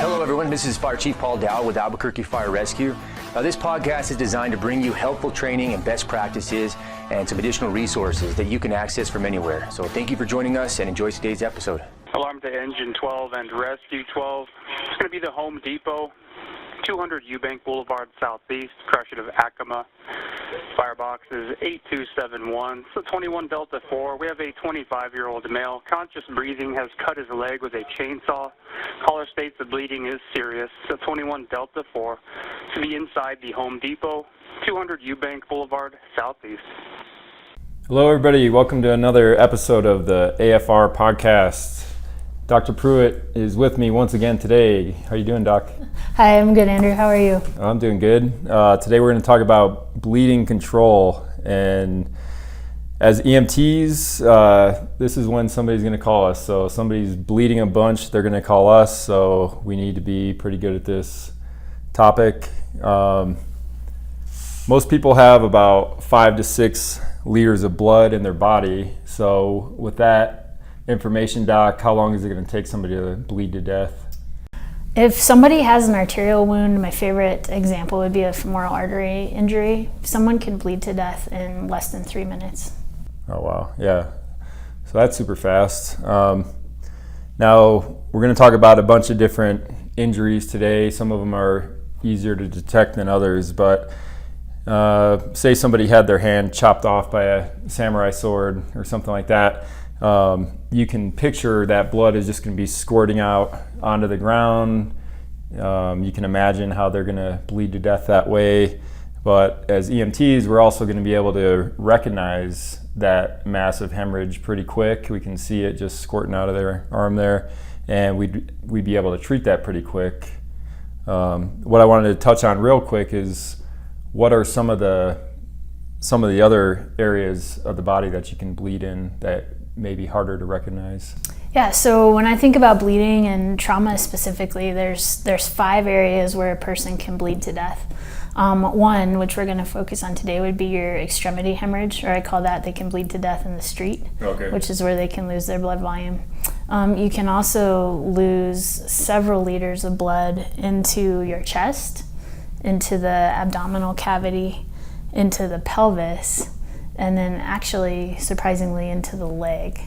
Hello everyone, this is Fire Chief Paul Dow with Albuquerque Fire and Rescue. This podcast is designed to bring you helpful training and best practices and some additional resources that you can access from anywhere. So thank you for joining us and enjoy today's episode. Alarm to Engine 12 and Rescue 12. It's going to be the Home Depot, 200 Eubank Boulevard Southeast, correction of Acoma. Firebox is 8271. So 21 Delta 4. We have a 25-year-old male. Conscious breathing, has cut his leg with a chainsaw. Caller states the bleeding is serious. So 21 Delta 4. To be inside the Home Depot, 200 Eubank Boulevard Southeast. Hello everybody, welcome to another episode of the AFR podcast. Dr. Pruett is with me once again today. How are you doing, Doc? Hi, I'm good, Andrew. How are you? I'm doing good. Today we're going to talk about bleeding control. And as EMTs, this is when somebody's going to call us. So if somebody's bleeding a bunch, they're going to call us. So we need to be pretty good at this topic. Most people have about 5 to 6 liters of blood in their body. So with that information, Doc, how long is it going to take somebody to bleed to death? If somebody has an arterial wound, my favorite example would be a femoral artery injury. Someone can bleed to death in less than 3 minutes. Oh, wow. Yeah. So that's super fast. Now, we're going to talk about a bunch of different injuries today. Some of them are easier to detect than others, but say somebody had their hand chopped off by a samurai sword or something like that. You can picture that blood is just going to be squirting out onto the ground. You can imagine how they're going to bleed to death that way. But as EMTs, we're also going to be able to recognize that massive hemorrhage pretty quick. We can see it just squirting out of their arm there, and we'd be able to treat that pretty quick. What I wanted to touch on real quick is what are some of the other areas of the body that you can bleed in that may be harder to recognize? Yeah, so when I think about bleeding and trauma specifically, there's 5 areas where a person can bleed to death. One, which we're going to focus on today, would be your extremity hemorrhage, or I call that they can bleed to death in the street, which is where they can lose their blood volume. You can also lose several liters of blood into your chest, into the abdominal cavity, into the pelvis, and then actually, surprisingly, into the leg.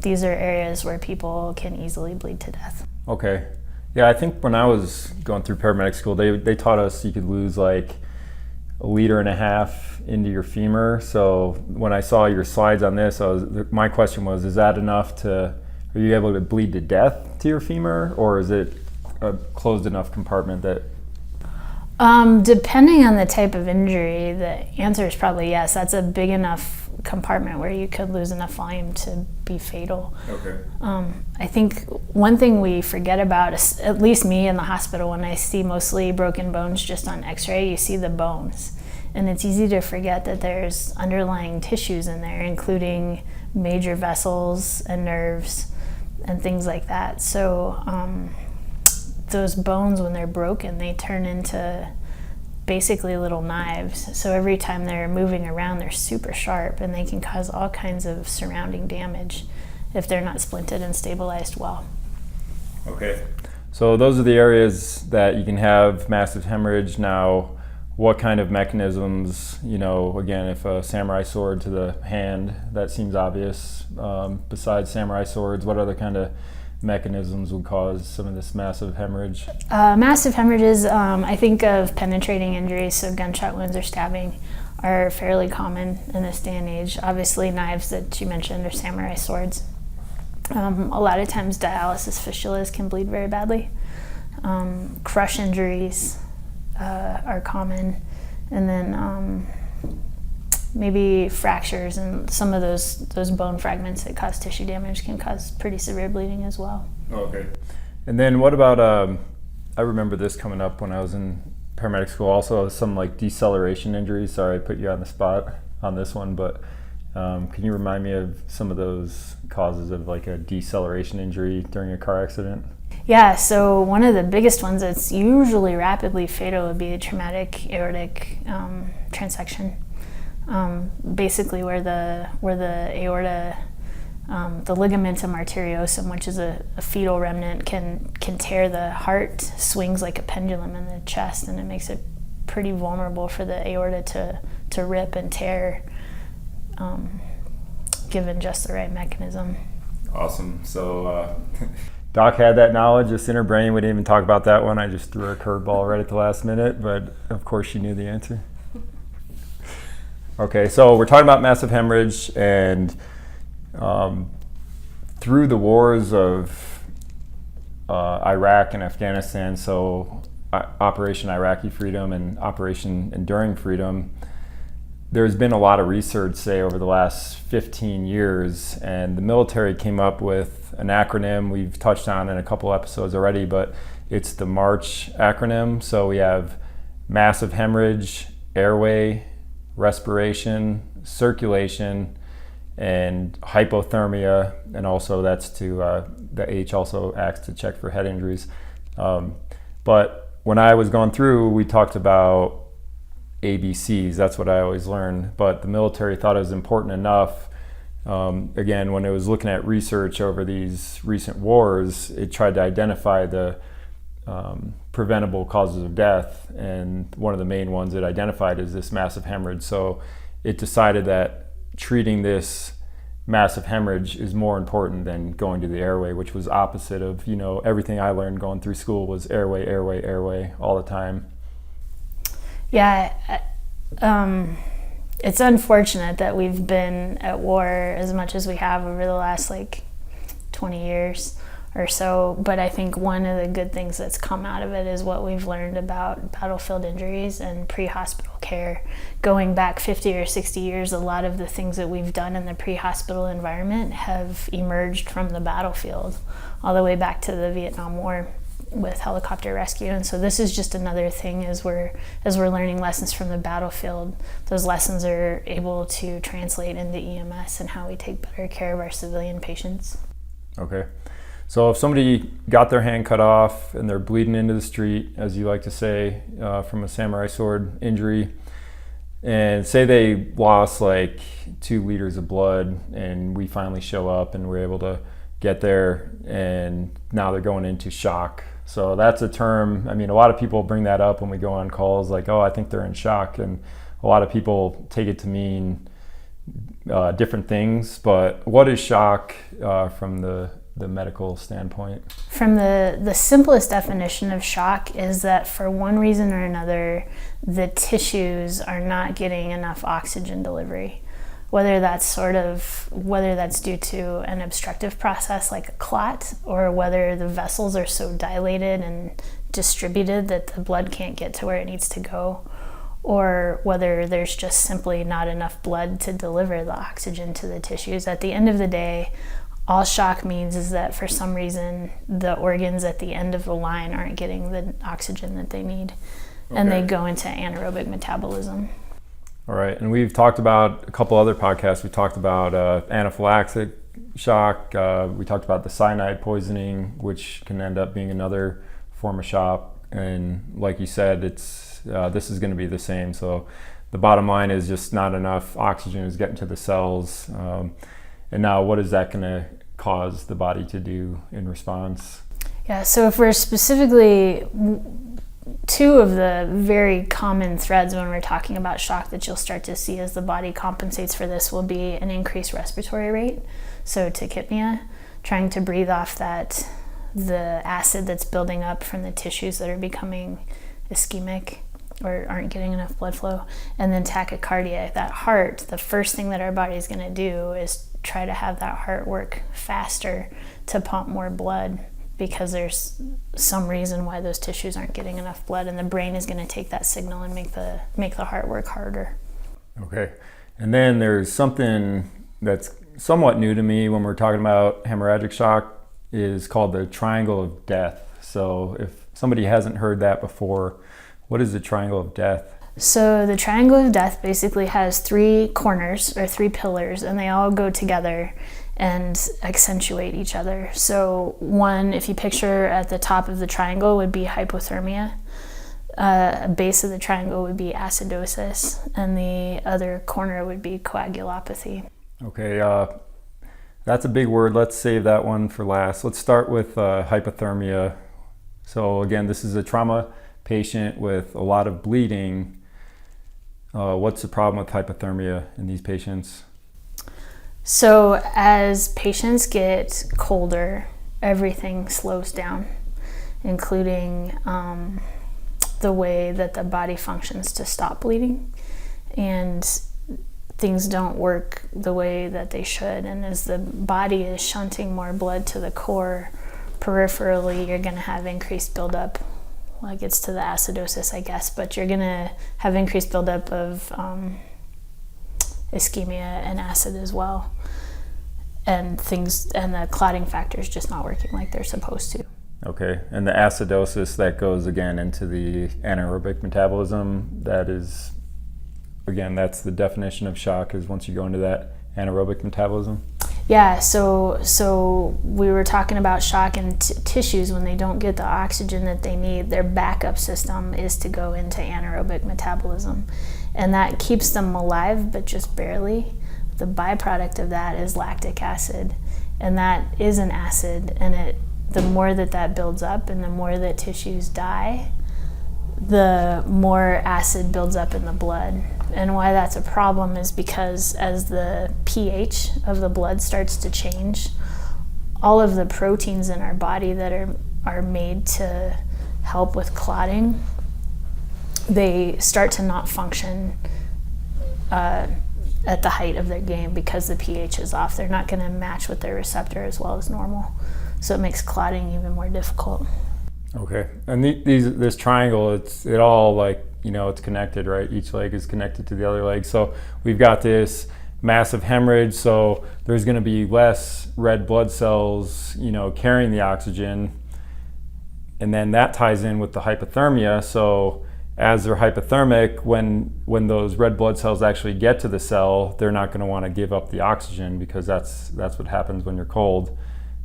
These are areas where people can easily bleed to death. Okay. Yeah, I think when I was going through paramedic school, they taught us you could lose like 1.5 liters into your femur. So when I saw your slides on this, my question was, is that enough are you able to bleed to death to your femur, or is it a closed enough compartment that... Depending on the type of injury, the answer is probably yes. That's a big enough compartment where you could lose enough volume to be fatal. Okay. I think one thing we forget about, at least me in the hospital, when I see mostly broken bones just on x-ray, you see the bones. And it's easy to forget that there's underlying tissues in there, including major vessels and nerves and things like that. So those bones, when they're broken, they turn into basically little knives. So every time they're moving around, they're super sharp, and they can cause all kinds of surrounding damage if they're not splinted and stabilized well. Okay. So those are the areas that you can have massive hemorrhage. Now, what kind of mechanisms, again, if a samurai sword to the hand, that seems obvious. Besides samurai swords, what other kind of mechanisms would cause some of this massive hemorrhage? Massive hemorrhages, I think of penetrating injuries, so gunshot wounds or stabbing are fairly common in this day and age. Obviously, knives that you mentioned are samurai swords. A lot of times dialysis fistulas can bleed very badly. Crush injuries are common, and then maybe fractures and some of those bone fragments that cause tissue damage can cause pretty severe bleeding as well. Okay. And then what about, I remember this coming up when I was in paramedic school, also some like deceleration injuries. Sorry I put you on the spot on this one, but can you remind me of some of those causes of like a deceleration injury during a car accident? Yeah, so one of the biggest ones that's usually rapidly fatal would be a traumatic aortic transection. Basically where the aorta The ligamentum arteriosum, which is a fetal remnant, can tear the heart, swings like a pendulum in the chest, and it makes it pretty vulnerable for the aorta to rip and tear, given just the right mechanism. Awesome. So Doc had that knowledge just in her brain. We didn't even talk about that one. I just threw her a curveball right at the last minute, but of course she knew the answer. Okay, so we're talking about massive hemorrhage, and through the wars of Iraq and Afghanistan, so Operation Iraqi Freedom and Operation Enduring Freedom, there's been a lot of research, say, over the last 15 years, and the military came up with an acronym we've touched on in a couple episodes already, but it's the MARCH acronym. So we have massive hemorrhage, airway, respiration, circulation, and hypothermia, and also that's to, the H also acts to check for head injuries. But when I was going through, we talked about ABCs, that's what I always learned, but the military thought it was important enough. Again, when it was looking at research over these recent wars, it tried to identify the preventable causes of death, and one of the main ones it identified is this massive hemorrhage. So it decided that treating this massive hemorrhage is more important than going to the airway, which was opposite of, everything I learned going through school was airway, airway, airway all the time. Yeah, it's unfortunate that we've been at war as much as we have over the last 20 years or so, but I think one of the good things that's come out of it is what we've learned about battlefield injuries and pre-hospital care. Going back 50 or 60 years, a lot of the things that we've done in the pre-hospital environment have emerged from the battlefield, all the way back to the Vietnam War with helicopter rescue. And so this is just another thing as we're learning lessons from the battlefield. Those lessons are able to translate into EMS and how we take better care of our civilian patients. Okay. So if somebody got their hand cut off and they're bleeding into the street, as you like to say, from a samurai sword injury, and say they lost 2 liters of blood, and we finally show up and we're able to get there, and now they're going into shock. So that's a term, a lot of people bring that up when we go on calls, I think they're in shock, and a lot of people take it to mean different things. But what is shock from the medical standpoint? From the simplest definition of shock is that for one reason or another, the tissues are not getting enough oxygen delivery. Whether that's due to an obstructive process like a clot, or whether the vessels are so dilated and distributed that the blood can't get to where it needs to go, or whether there's just simply not enough blood to deliver the oxygen to the tissues. At the end of the day, all shock means is that for some reason the organs at the end of the line aren't getting the oxygen that they need, and they go into anaerobic metabolism. All right, and we've talked about a couple other podcasts. We talked about anaphylactic shock. We talked about the cyanide poisoning, which can end up being another form of shock. And like you said, this is going to be the same. So the bottom line is just not enough oxygen is getting to the cells. And now what is that going to cause the body to do in response? Yeah, so if we're specifically, 2 of the very common threads when we're talking about shock that you'll start to see as the body compensates for this will be an increased respiratory rate, so tachypnea, trying to breathe off the acid that's building up from the tissues that are becoming ischemic or aren't getting enough blood flow, and then tachycardia. That heart, the first thing that our body is going to do is try to have that heart work faster to pump more blood, because there's some reason why those tissues aren't getting enough blood, and the brain is going to take that signal and make the heart work harder. Okay. And then there's something that's somewhat new to me when we're talking about hemorrhagic shock, is called the triangle of death. So if somebody hasn't heard that before, what is the triangle of death? So the triangle of death basically has 3 corners or 3 pillars, and they all go together and accentuate each other. So one, if you picture at the top of the triangle, would be hypothermia. Base of the triangle would be acidosis, and the other corner would be coagulopathy. Okay, That's a big word. Let's save that one for last. Let's start with hypothermia. So again, this is a trauma patient with a lot of bleeding. What's the problem with hypothermia in these patients? So as patients get colder, everything slows down, including the way that the body functions to stop bleeding. And things don't work the way that they should. And as the body is shunting more blood to the core, peripherally, you're going to have increased buildup. Well, it gets to the acidosis, I guess, but you're going to have increased buildup of ischemia and acid as well. And the clotting factor is just not working like they're supposed to. Okay, and the acidosis, that goes again into the anaerobic metabolism. That is, again, that's the definition of shock, is once you go into that anaerobic metabolism. Yeah, so we were talking about shock in tissues. When they don't get the oxygen that they need, their backup system is to go into anaerobic metabolism. And that keeps them alive, but just barely. The byproduct of that is lactic acid. And that is an acid, and the more that builds up and the more that tissues die, the more acid builds up in the blood. And why that's a problem is because as the pH of the blood starts to change, all of the proteins in our body that are made to help with clotting, they start to not function at the height of their game because the pH is off. They're not going to match with their receptor as well as normal. So it makes clotting even more difficult. Okay, and this triangle, it all, like, you know, it's connected, right? Each leg is connected to the other leg. So we've got this massive hemorrhage, so there's going to be less red blood cells, you know, carrying the oxygen. And then that ties in with the hypothermia. So as they're hypothermic, when those red blood cells actually get to the cell, they're not going to want to give up the oxygen, because that's what happens when you're cold.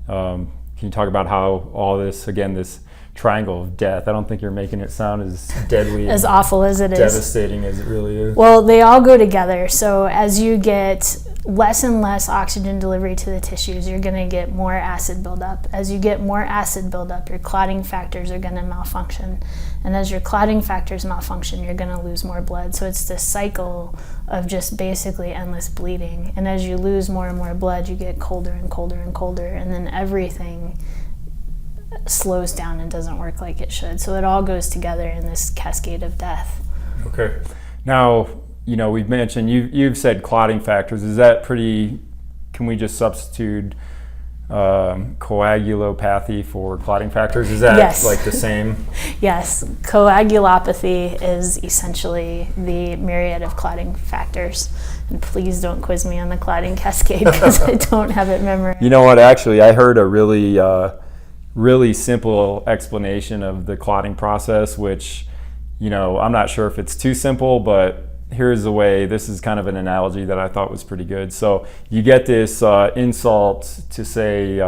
Can you talk about how all this, again, this triangle of death, I don't think you're making it sound as deadly, as awful as it is, devastating as it really is. Well, they all go together. So as you get less and less oxygen delivery to the tissues, you're going to get more acid buildup. As you get more acid buildup, your clotting factors are going to malfunction. And as your clotting factors malfunction, you're going to lose more blood. So it's this cycle of just basically endless bleeding. And as you lose more and more blood, you get colder and colder and colder. And then everything slows down and doesn't work like it should. So it all goes together in this cascade of death. Okay. Now, you know, we've mentioned, you've said clotting factors. Is that pretty, can we just substitute coagulopathy for clotting factors? Is that yes. like the same? Yes. Coagulopathy is essentially the myriad of clotting factors. And please don't quiz me on the clotting cascade, because I don't have it memorized. You know what, actually, I heard a really simple explanation of the clotting process, which, you know, I'm not sure if it's too simple, but here's the way. This is kind of an analogy that I thought was pretty good. So you get this insult to, say,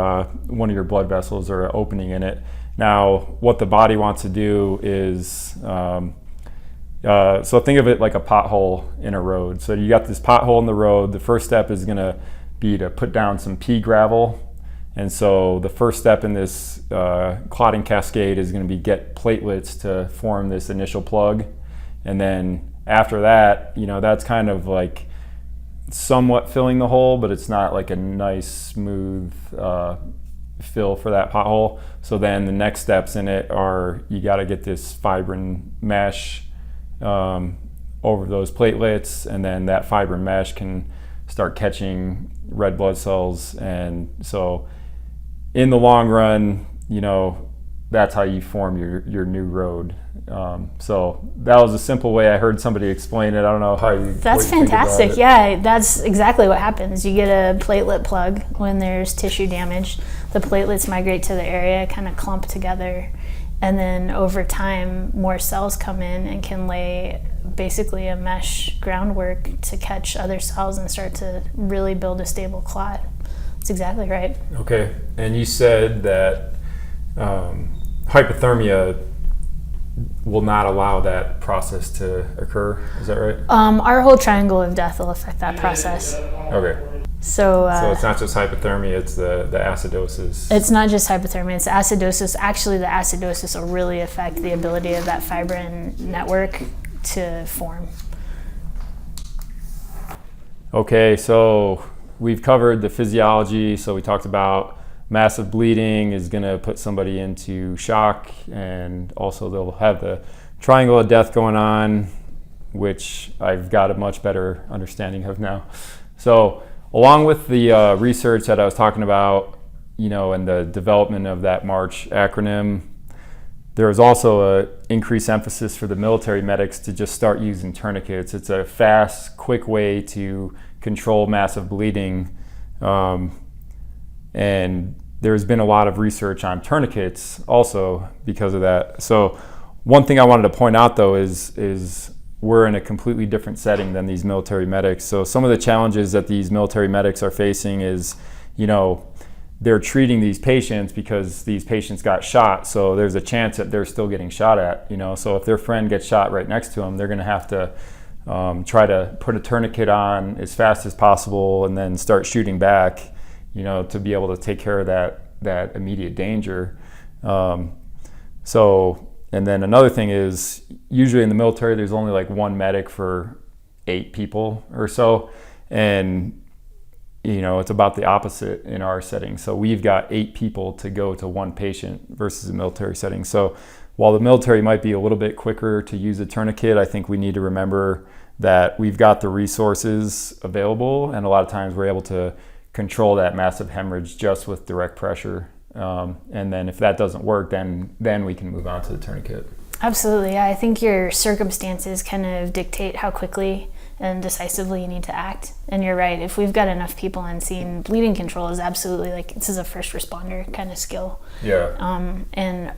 one of your blood vessels or an opening in it. Now, what the body wants to do is, so think of it like a pothole in a road. So you got this pothole in the road. The first step is going to be to put down some pea gravel. And so the first step in this clotting cascade is going to be get platelets to form this initial plug. And then after that, you know, that's kind of like somewhat filling the hole, but it's not like a nice, smooth fill for that pothole. So then the next steps in it are, you got to get this fibrin mesh over those platelets, and then that fibrin mesh can start catching red blood cells. And so in the long run, you know, that's how you form your new road. So that was a simple way I heard somebody explain it. I don't know how you. That's fantastic. Yeah, that's exactly what happens. You get a platelet plug when there's tissue damage. The platelets migrate to the area, kind of clump together, and then over time, more cells come in and can lay basically a mesh groundwork to catch other cells and start to really build a stable clot. That's exactly right. Okay, and you said that hypothermia will not allow that process to occur. Is that right? Our whole triangle of death will affect that process. Okay. So it's not just hypothermia, it's the acidosis. It's not just hypothermia, it's acidosis. Actually, the acidosis will really affect the ability of that fibrin network to form. Okay, so we've covered the physiology. So we talked about massive bleeding is going to put somebody into shock, and also they'll have the triangle of death going on, which I've got a much better understanding of now. So along with the research that I was talking about, and the development of that MARCH acronym, there was also an increased emphasis for the military medics to just start using tourniquets. It's a fast, quick way to control massive bleeding. And there's been a lot of research on tourniquets also because of that. So one thing I wanted to point out though is we're in a completely different setting than these military medics. So some of the challenges that these military medics are facing is, they're treating these patients because these patients got shot. So there's a chance that they're still getting shot at, So if their friend gets shot right next to them, they're going to have to try to put a tourniquet on as fast as possible and then start shooting back, to be able to take care of that immediate danger. And then another thing is, usually in the military, there's only like one medic for 8 people or so. And, it's about the opposite in our setting. So we've got 8 people to go to one patient versus a military setting. So while the military might be a little bit quicker to use a tourniquet, I think we need to remember that we've got the resources available. And a lot of times we're able to control that massive hemorrhage just with direct pressure. And then if that doesn't work, then we can move on to the tourniquet. Absolutely. Yeah, I think your circumstances kind of dictate how quickly and decisively you need to act. And you're right, if we've got enough people on scene, bleeding control is absolutely this is a first responder kind of skill. Yeah. And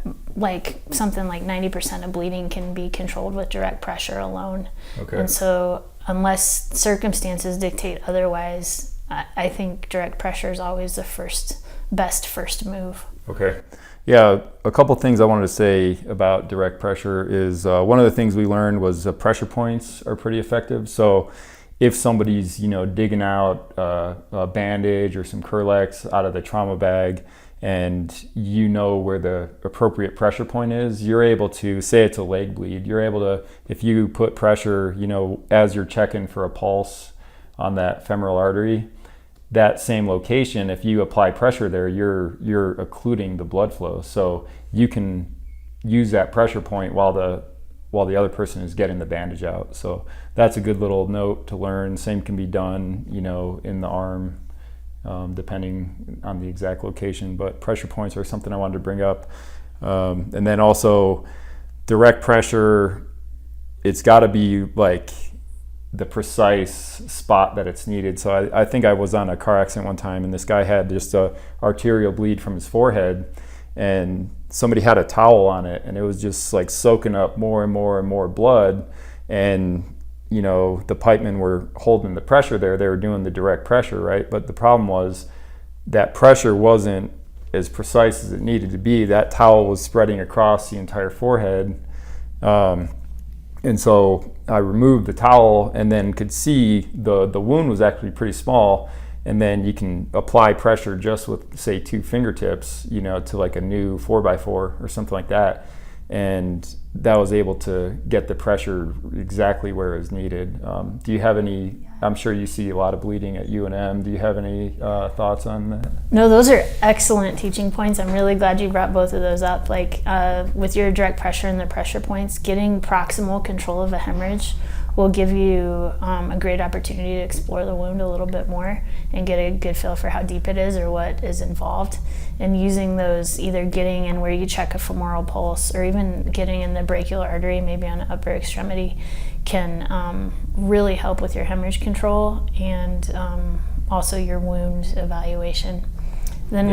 something like 90% of bleeding can be controlled with direct pressure alone. Okay. And so unless circumstances dictate otherwise, I think direct pressure is always the best first move. Okay. Yeah, a couple things I wanted to say about direct pressure is one of the things we learned was pressure points are pretty effective. So if somebody's, digging out a bandage or some Curlex out of the trauma bag, and where the appropriate pressure point is, you're able to, say it's a leg bleed, you're able to, if you put pressure, as you're checking for a pulse on that femoral artery, that same location, if you apply pressure there, you're occluding the blood flow. So you can use that pressure point while the other person is getting the bandage out. So that's a good little note to learn. Same can be done, in the arm, depending on the exact location. But pressure points are something I wanted to bring up. And then also direct pressure, it's got to be the precise spot that it's needed. So I think I was on a car accident one time, and this guy had just a arterial bleed from his forehead, and somebody had a towel on it, and it was just soaking up more and more and more blood. And the pipemen were holding the pressure there. They were doing the direct pressure, right? But the problem was that pressure wasn't as precise as it needed to be. That towel was spreading across the entire forehead. And so I removed the towel and then could see the wound was actually pretty small. And then you can apply pressure just with, say, 2 fingertips, to a new 4x4 or something like that. And that was able to get the pressure exactly where it was needed. Do you have any, I'm sure you see a lot of bleeding at UNM. Do you have any thoughts on that? No, those are excellent teaching points. I'm really glad you brought both of those up. With your direct pressure and the pressure points, getting proximal control of a hemorrhage will give you a great opportunity to explore the wound a little bit more and get a good feel for how deep it is or what is involved. And using those, either getting in where you check a femoral pulse or even getting in the brachial artery, maybe on an upper extremity, can really help with your hemorrhage control and also your wound evaluation. Then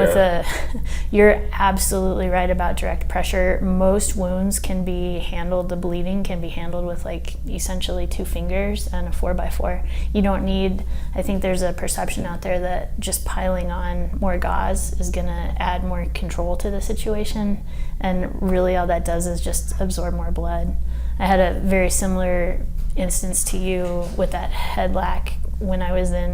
you're absolutely right about direct pressure. Most wounds can be handled, the bleeding can be handled with essentially 2 fingers and a 4x4. You don't need, I think there's a perception out there that just piling on more gauze is gonna add more control to the situation. And really all that does is just absorb more blood. I had a very similar instance to you with that head lac when I was in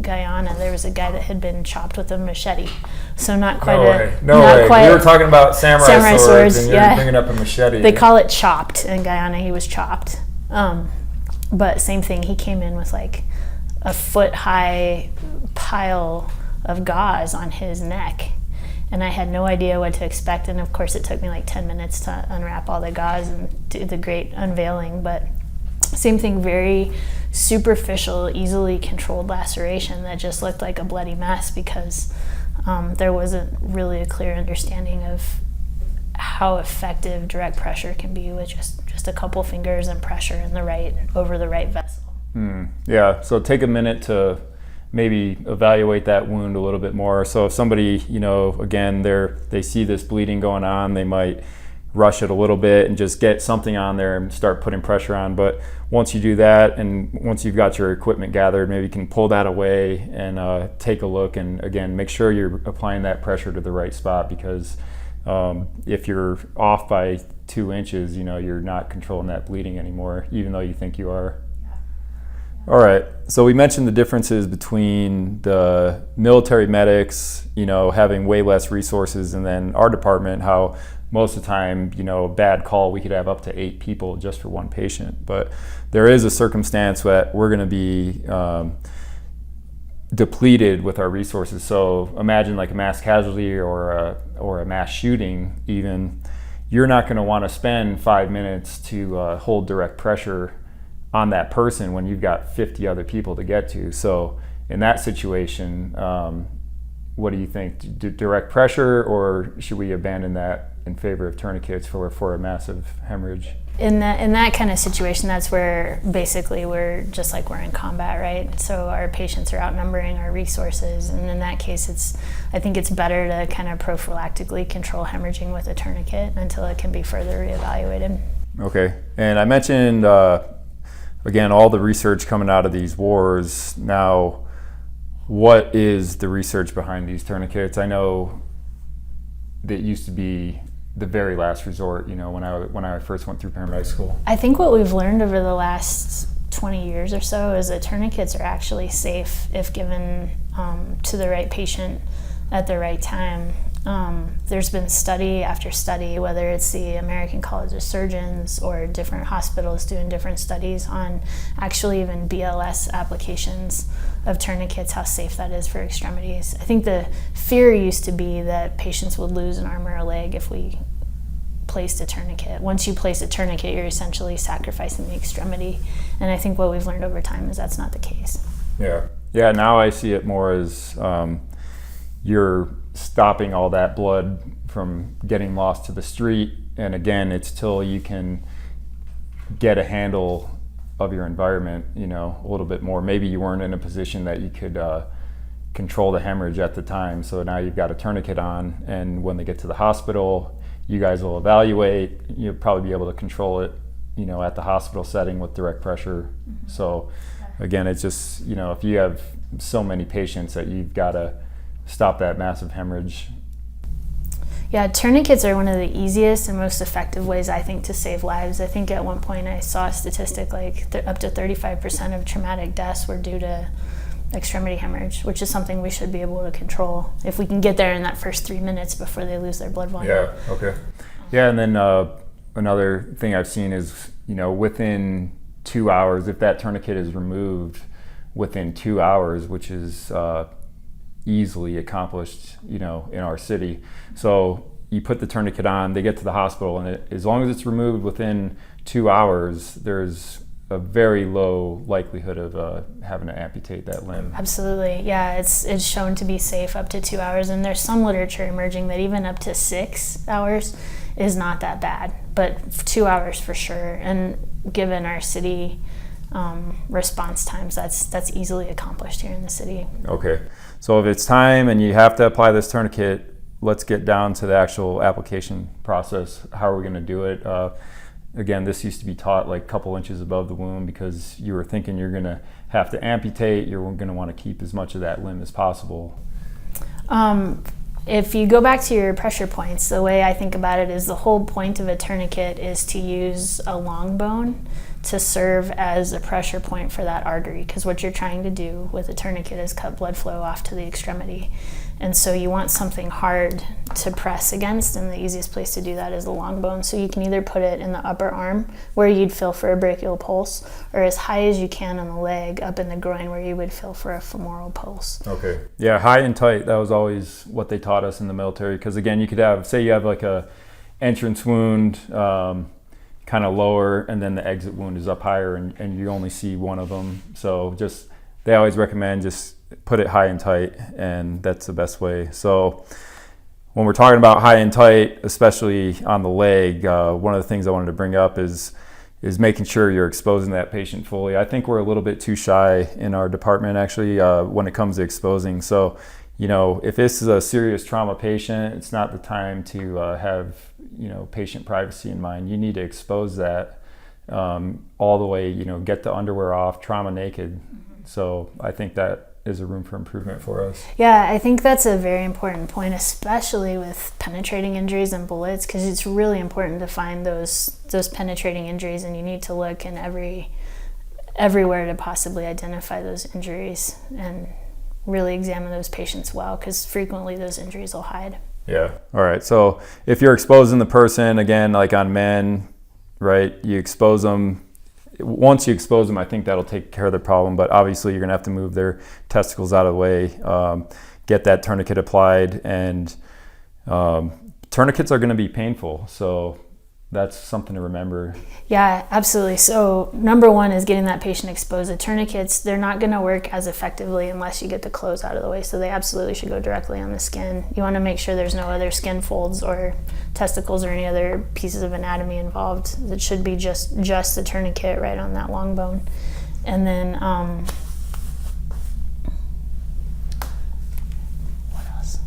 Guyana, there was a guy that had been chopped with a machete. So not quite No way. We were talking about samurai swords and you're bringing up a machete. They call it chopped in Guyana. He was chopped. But same thing. He came in with like a foot-high pile of gauze on his neck. And I had no idea what to expect. And of course, it took me like 10 minutes to unwrap all the gauze and do the great unveiling. But same thing, very superficial, easily controlled laceration that just looked like a bloody mess because there wasn't really a clear understanding of how effective direct pressure can be with just a couple fingers and pressure over the right vessel. Yeah, so take a minute to maybe evaluate that wound a little bit more. So if somebody, again, they see this bleeding going on, they might rush it a little bit and just get something on there and start putting pressure on. But once you do that, and once you've got your equipment gathered, maybe you can pull that away and take a look, and again, make sure you're applying that pressure to the right spot, because if you're off by 2 inches, you're not controlling that bleeding anymore, even though you think you are. All right, so we mentioned the differences between the military medics, having way less resources, and then our department, how most of the time, a bad call, we could have up to 8 people just for one patient. But there is a circumstance that we're going to be depleted with our resources. So imagine like a mass casualty or a mass shooting even. You're not going to want to spend 5 minutes to hold direct pressure on that person when you've got 50 other people to get to. So in that situation, what do you think? Direct pressure, or should we abandon that in favor of tourniquets for a massive hemorrhage? In that kind of situation, that's where basically we're just like we're in combat, right? So our patients are outnumbering our resources, and in that case, I think it's better to kind of prophylactically control hemorrhaging with a tourniquet until it can be further reevaluated. Okay, and I mentioned again all the research coming out of these wars. Now, what is the research behind these tourniquets? I know that used to be the very last resort, when I first went through paramedic school. I think what we've learned over the last 20 years or so is that tourniquets are actually safe if given to the right patient at the right time. There's been study after study, whether it's the American College of Surgeons or different hospitals doing different studies on actually even BLS applications of tourniquets, how safe that is for extremities. I think the fear used to be that patients would lose an arm or a leg if we placed a tourniquet. Once you place a tourniquet, you're essentially sacrificing the extremity. And I think what we've learned over time is that's not the case. Yeah, now I see it more as you're stopping all that blood from getting lost to the street. And again, it's till you can get a handle of your environment, a little bit more. Maybe you weren't in a position that you could control the hemorrhage at the time. So now you've got a tourniquet on, and when they get to the hospital, you guys will evaluate. You'll probably be able to control it, at the hospital setting with direct pressure. Mm-hmm. So again, it's just, if you have so many patients that you've got to stop that massive hemorrhage. Yeah, tourniquets are one of the easiest and most effective ways, I think, to save lives. I think at one point I saw a statistic like up to 35% of traumatic deaths were due to extremity hemorrhage, which is something we should be able to control if we can get there in that first 3 minutes before they lose their blood volume. Yeah, okay. Yeah, and then another thing I've seen is, within 2 hours, if that tourniquet is removed within 2 hours, which is easily accomplished, in our city. So you put the tourniquet on, they get to the hospital, and as long as it's removed within 2 hours, there's a very low likelihood of having to amputate that limb. Absolutely, yeah. It's shown to be safe up to 2 hours, and there's some literature emerging that even up to 6 hours is not that bad, but 2 hours for sure. And given our city response times, that's easily accomplished here in the city. Okay, so if it's time and you have to apply this tourniquet, let's get down to the actual application process. How are we going to do it? Again, this used to be taught like a couple inches above the wound because you were thinking you're going to have to amputate, you're going to want to keep as much of that limb as possible. If you go back to your pressure points, the way I think about it is the whole point of a tourniquet is to use a long bone to serve as a pressure point for that artery, because what you're trying to do with a tourniquet is cut blood flow off to the extremity. And so you want something hard to press against, and the easiest place to do that is the long bone. So you can either put it in the upper arm where you'd feel for a brachial pulse, or as high as you can on the leg up in the groin where you would feel for a femoral pulse. Okay. Yeah, high and tight, that was always what they taught us in the military, because again, you could have, say you have like a entrance wound, kind of lower, and then the exit wound is up higher, and you only see one of them. So just, they always recommend just put it high and tight, and that's the best way. So when we're talking about high and tight, especially on the leg, one of the things I wanted to bring up is making sure you're exposing that patient fully. I think we're a little bit too shy in our department, actually, when it comes to exposing. So, you know, if this is a serious trauma patient, it's not the time to have, you know, patient privacy in mind. You need to expose that all the way, you know, get the underwear off, trauma naked. So I think that is a room for improvement for us. Yeah, I think that's a very important point, especially with penetrating injuries and bullets, because it's really important to find those penetrating injuries, and you need to look in everywhere to possibly identify those injuries and really examine those patients well, because frequently those injuries will hide. Yeah. All right. So if you're exposing the person, again, like on men, right, you expose them. Once you expose them, I think that'll take care of the problem, but obviously you're going to have to move their testicles out of the way, get that tourniquet applied, and tourniquets are going to be painful, so that's something to remember. Yeah, absolutely. So number one is getting that patient exposed. The tourniquets, they're not going to work as effectively unless you get the clothes out of the way, so they absolutely should go directly on the skin. You want to make sure there's no other skin folds or testicles or any other pieces of anatomy involved. It should be just the tourniquet right on that long bone. And then what else?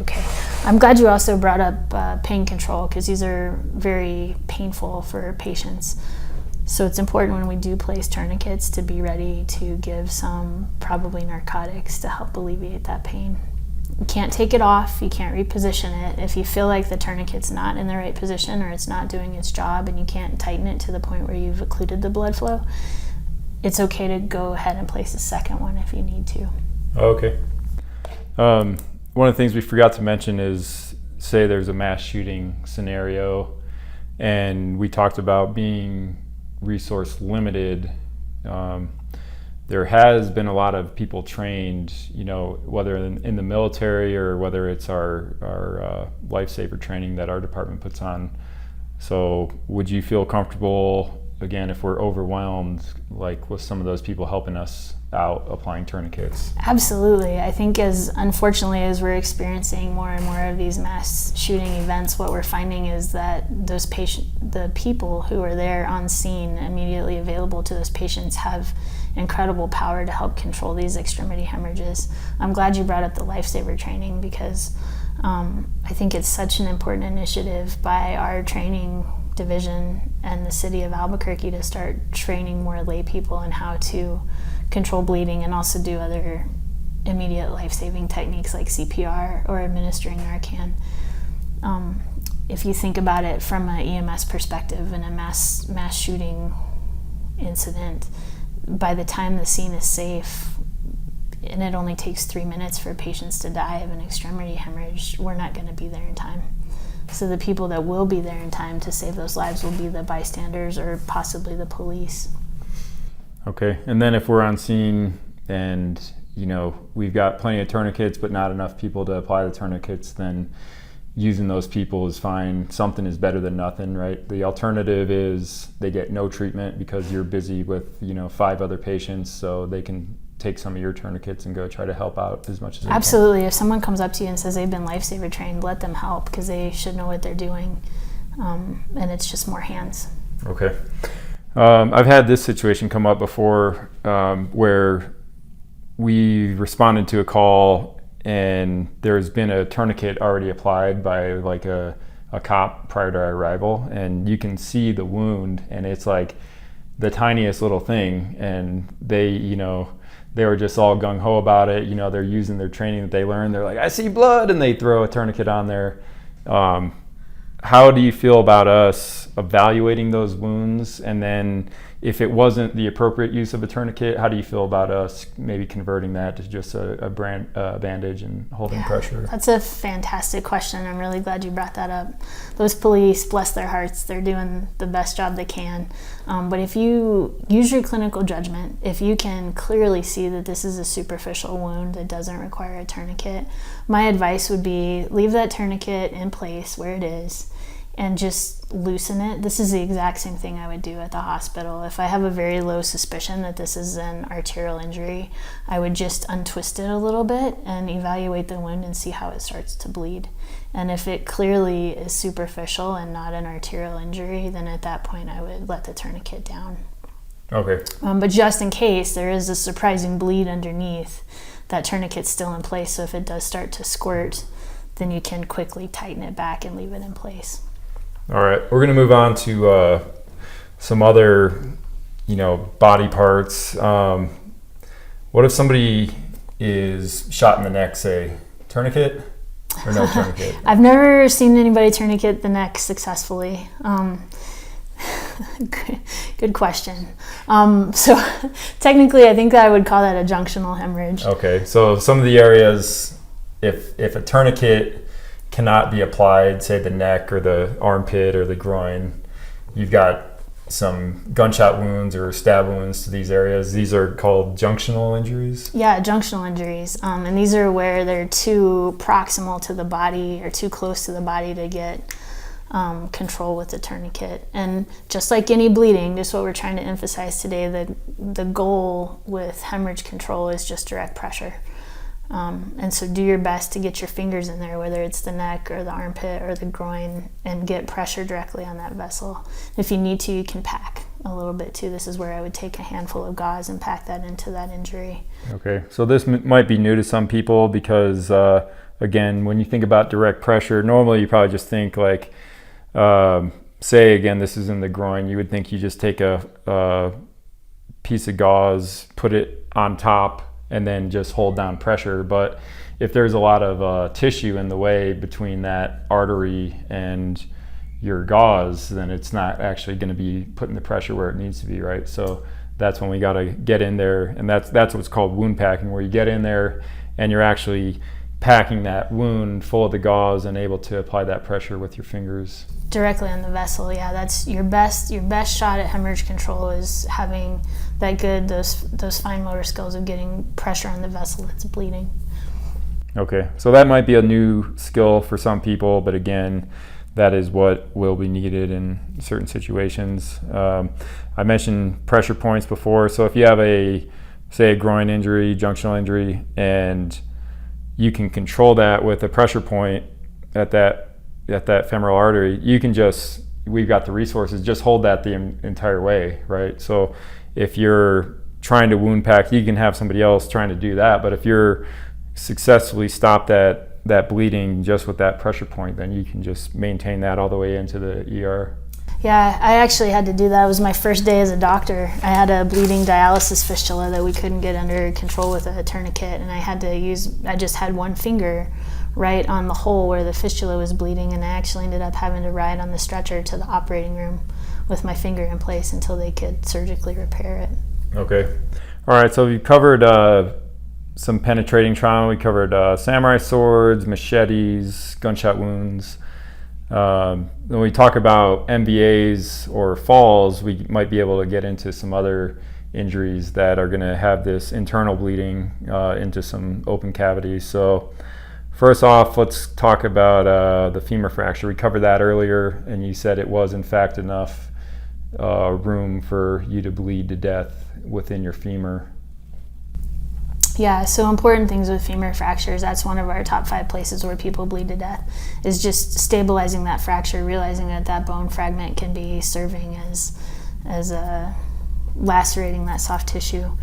Okay. I'm glad you also brought up pain control, because these are very painful for patients. So it's important when we do place tourniquets to be ready to give some probably narcotics to help alleviate that pain. You can't take it off, you can't reposition it. If you feel like the tourniquet's not in the right position or it's not doing its job and you can't tighten it to the point where you've occluded the blood flow, it's okay to go ahead and place a second one if you need to. Okay. One of the things we forgot to mention is, say there's a mass shooting scenario and we talked about being resource limited. There has been a lot of people trained, you know, whether in the military or whether it's our lifesaver training that our department puts on. So would you feel comfortable, again, if we're overwhelmed, like with some of those people helping us out applying tourniquets? Absolutely. I think unfortunately as we're experiencing more and more of these mass shooting events, what we're finding is that the people who are there on scene, immediately available to those patients, have incredible power to help control these extremity hemorrhages. I'm glad you brought up the lifesaver training, because I think it's such an important initiative by our training division and the city of Albuquerque to start training more lay people in how to control bleeding and also do other immediate life-saving techniques like CPR or administering Narcan. If you think about it from an EMS perspective in a mass shooting incident, by the time the scene is safe, and it only takes 3 minutes for patients to die of an extremity hemorrhage, we're not going to be there in time. So the people that will be there in time to save those lives will be the bystanders or possibly the police. Okay, and then if we're on scene and, you know, we've got plenty of tourniquets but not enough people to apply the tourniquets, then using those people is fine. Something is better than nothing, right? The alternative is they get no treatment because you're busy with, you know, 5 other patients, so they can take some of your tourniquets and go try to help out as much as they can. Absolutely. If someone comes up to you and says they've been lifesaver trained, let them help, because they should know what they're doing, and it's just more hands. Okay. I've had this situation come up before where we responded to a call and there's been a tourniquet already applied by like a cop prior to our arrival, and you can see the wound and it's like the tiniest little thing, and they were just all gung-ho about it. You know, they're using their training that they learned. They're like, I see blood, and they throw a tourniquet on there. how do you feel about us evaluating those wounds? And then if it wasn't the appropriate use of a tourniquet, how do you feel about us maybe converting that to just a bandage and holding pressure? That's a fantastic question. I'm really glad you brought that up. Those police, bless their hearts, they're doing the best job they can. But if you use your clinical judgment, if you can clearly see that this is a superficial wound that doesn't require a tourniquet, my advice would be leave that tourniquet in place where it is and just loosen it. This is the exact same thing I would do at the hospital. If I have a very low suspicion that this is an arterial injury, I would just untwist it a little bit and evaluate the wound and see how it starts to bleed. And if it clearly is superficial and not an arterial injury, then at that point I would let the tourniquet down. Okay. But just in case there is a surprising bleed underneath, that tourniquet's still in place, so if it does start to squirt, then you can quickly tighten it back and leave it in place. All right, we're going to move on to some other, body parts. What if somebody is shot in the neck, say, tourniquet or no tourniquet? I've never seen anybody tourniquet the neck successfully. Good question. So technically, I think I would call that a junctional hemorrhage. Okay, so some of the areas, if a tourniquet cannot be applied, say the neck or the armpit or the groin, you've got some gunshot wounds or stab wounds to these areas. These are called junctional injuries? Yeah, junctional injuries. And these are where they're too proximal to the body or too close to the body to get control with the tourniquet. And just like any bleeding, just what we're trying to emphasize today, the goal with hemorrhage control is just direct pressure. And so do your best to get your fingers in there, whether it's the neck or the armpit or the groin, and get pressure directly on that vessel. If you need to, you can pack a little bit too. This is where I would take a handful of gauze and pack that into that injury. Okay, so this might be new to some people because, again, when you think about direct pressure, normally you probably just think like, say again, this is in the groin, you would think you just take a piece of gauze, put it on top, and then just hold down pressure. But if there's a lot of tissue in the way between that artery and your gauze, then it's not actually going to be putting the pressure where it needs to be, right? So that's when we got to get in there, and that's what's called wound packing, where you get in there and you're actually packing that wound full of the gauze and able to apply that pressure with your fingers directly on the vessel. Yeah, that's your best shot at hemorrhage control, is having those fine motor skills of getting pressure on the vessel that's bleeding. Okay, so that might be a new skill for some people, but again, that is what will be needed in certain situations. I mentioned pressure points before, so if you have say a groin injury, junctional injury, and you can control that with a pressure point at that femoral artery, we've got the resources, just hold that the entire way, right? So if you're trying to wound pack, you can have somebody else trying to do that, but if you're successfully stop that bleeding just with that pressure point, then you can just maintain that all the way into the ER. Yeah, I actually had to do that. It was my first day as a doctor. I had a bleeding dialysis fistula that we couldn't get under control with a tourniquet, and I just had one finger right on the hole where the fistula was bleeding, and I actually ended up having to ride on the stretcher to the operating room with my finger in place until they could surgically repair it. Okay. All right, so we covered some penetrating trauma. We covered samurai swords, machetes, gunshot wounds. When we talk about MBAs or falls, we might be able to get into some other injuries that are going to have this internal bleeding into some open cavities. So first off, let's talk about the femur fracture. We covered that earlier, and you said it was in fact enough room for you to bleed to death within your femur. Yeah, so important things with femur fractures, that's one of our top 5 places where people bleed to death, is just stabilizing that fracture, realizing that bone fragment can be serving as lacerating that soft tissue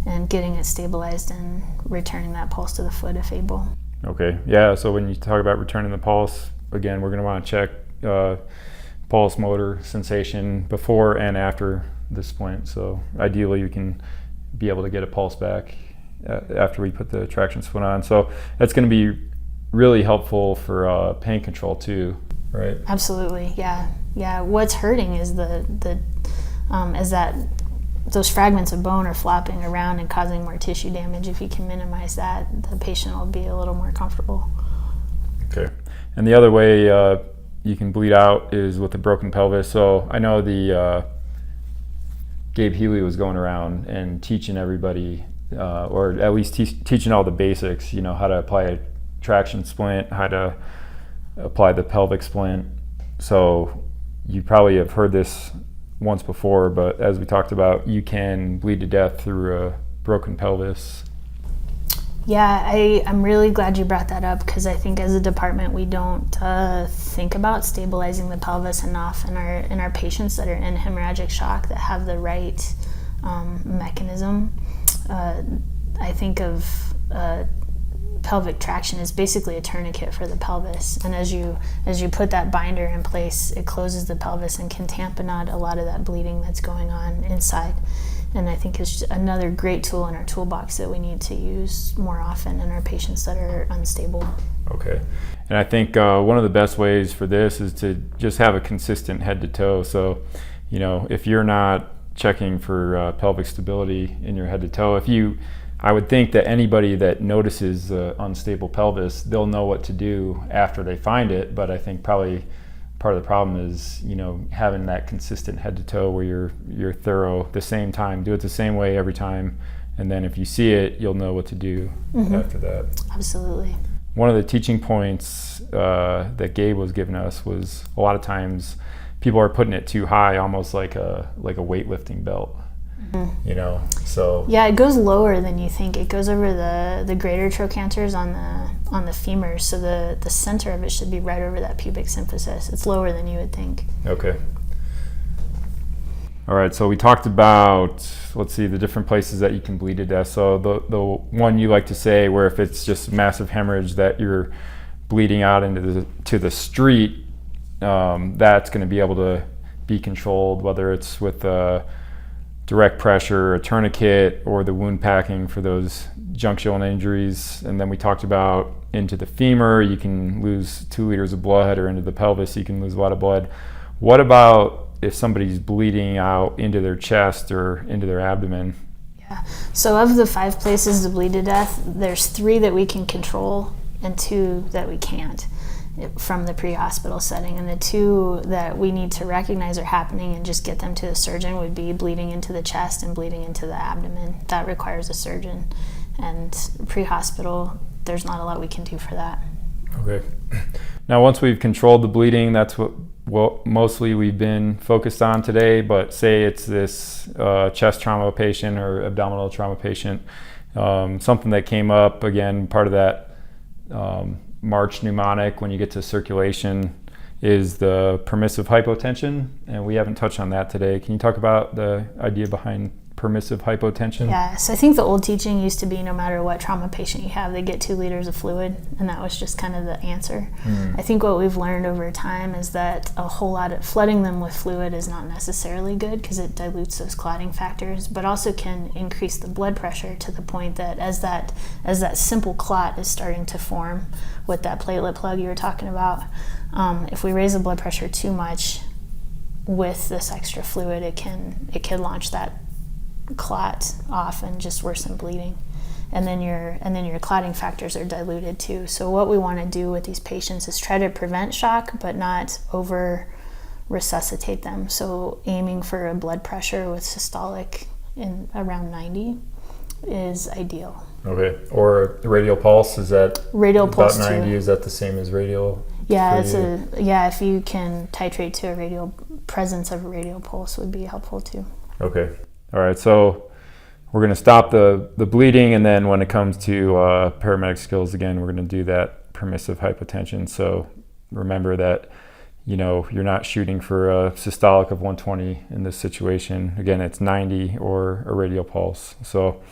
and getting it stabilized and returning that pulse to the foot if able. Okay, yeah, so when you talk about returning the pulse, again, we're going to want to check pulse motor sensation before and after this point. So ideally you can be able to get a pulse back after we put the traction splint on. So that's going to be really helpful for pain control too, right? Absolutely, yeah. What's hurting is is that those fragments of bone are flopping around and causing more tissue damage. If you can minimize that, the patient will be a little more comfortable. Okay. And the other way you can bleed out is with a broken pelvis. So I know Gabe Healy was going around and teaching everybody, or at least teaching all the basics, how to apply a traction splint, how to apply the pelvic splint. So you probably have heard this once before, but as we talked about, you can bleed to death through a broken pelvis. Yeah, I'm really glad you brought that up, because I think as a department we don't think about stabilizing the pelvis enough in our patients that are in hemorrhagic shock that have the right mechanism. I think of pelvic traction is basically a tourniquet for the pelvis, and as you put that binder in place, it closes the pelvis and can tamponade a lot of that bleeding that's going on inside. And I think it's another great tool in our toolbox that we need to use more often in our patients that are unstable. Okay. And I think one of the best ways for this is to just have a consistent head to toe. So, if you're not checking for pelvic stability in your head to toe, I would think that anybody that notices unstable pelvis, they'll know what to do after they find it. But I think probably part of the problem is, having that consistent head to toe where you're thorough the same time, do it the same way every time. And then if you see it, you'll know what to do after that. Absolutely. One of the teaching points that Gabe was giving us was a lot of times people are putting it too high, almost like a weightlifting belt. So yeah, it goes lower than you think. It goes over the greater trochanters on the femurs, so the center of it should be right over that pubic symphysis. It's lower than you would think. Okay. All right, so we talked about, the different places that you can bleed to death. So the one you like to say, where if it's just massive hemorrhage that you're bleeding out to the street, that's going to be able to be controlled, whether it's with direct pressure, a tourniquet, or the wound packing for those junctional injuries. And then we talked about into the femur, you can lose 2 liters of blood, or into the pelvis, you can lose a lot of blood. What about if somebody's bleeding out into their chest or into their abdomen? Yeah, so of the 5 places to bleed to death, there's 3 that we can control and 2 that we can't from the pre-hospital setting. And the 2 that we need to recognize are happening and just get them to the surgeon would be bleeding into the chest and bleeding into the abdomen. That requires a surgeon. And pre-hospital, there's not a lot we can do for that. Okay. Now, once we've controlled the bleeding, that's what mostly we've been focused on today, but say it's this chest trauma patient or abdominal trauma patient, something that came up, again, part of that March mnemonic when you get to circulation is the permissive hypotension, and we haven't touched on that today. Can you talk about the idea behind permissive hypotension? Yeah, so I think the old teaching used to be no matter what trauma patient you have, they get 2 liters of fluid, and that was just kind of the answer. I think what we've learned over time is that a whole lot of flooding them with fluid is not necessarily good because it dilutes those clotting factors, but also can increase the blood pressure to the point that as that simple clot is starting to form with that platelet plug you were talking about, if we raise the blood pressure too much with this extra fluid, it can launch that clot off and just worsen bleeding, and then your clotting factors are diluted too. So what we want to do with these patients is try to prevent shock but not over resuscitate them. So aiming for a blood pressure with systolic in around 90 is ideal. Okay. Or radial pulse, is that radial about pulse 90? too. Is that the same as radial? Yeah, if you can titrate to a radial presence of a radial pulse would be helpful too. Okay. All right, so we're going to stop the bleeding, and then when it comes to paramedic skills, again, we're going to do that permissive hypotension. So remember that, you're not shooting for a systolic of 120 in this situation. Again, it's 90 or a radial pulse. So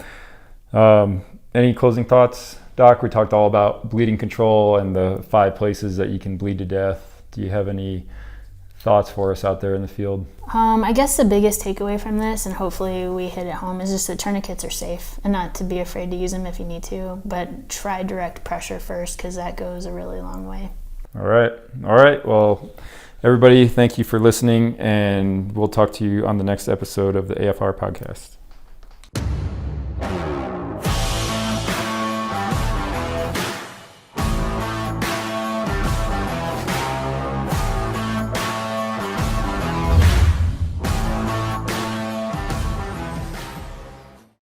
any closing thoughts, Doc? We talked all about bleeding control and the 5 places that you can bleed to death. Do you have any thoughts for us out there in the field? I guess the biggest takeaway from this, and hopefully we hit it home, is just that tourniquets are safe and not to be afraid to use them if you need to, but try direct pressure first because that goes a really long way. All right. Well, everybody, thank you for listening, and we'll talk to you on the next episode of the AFR podcast.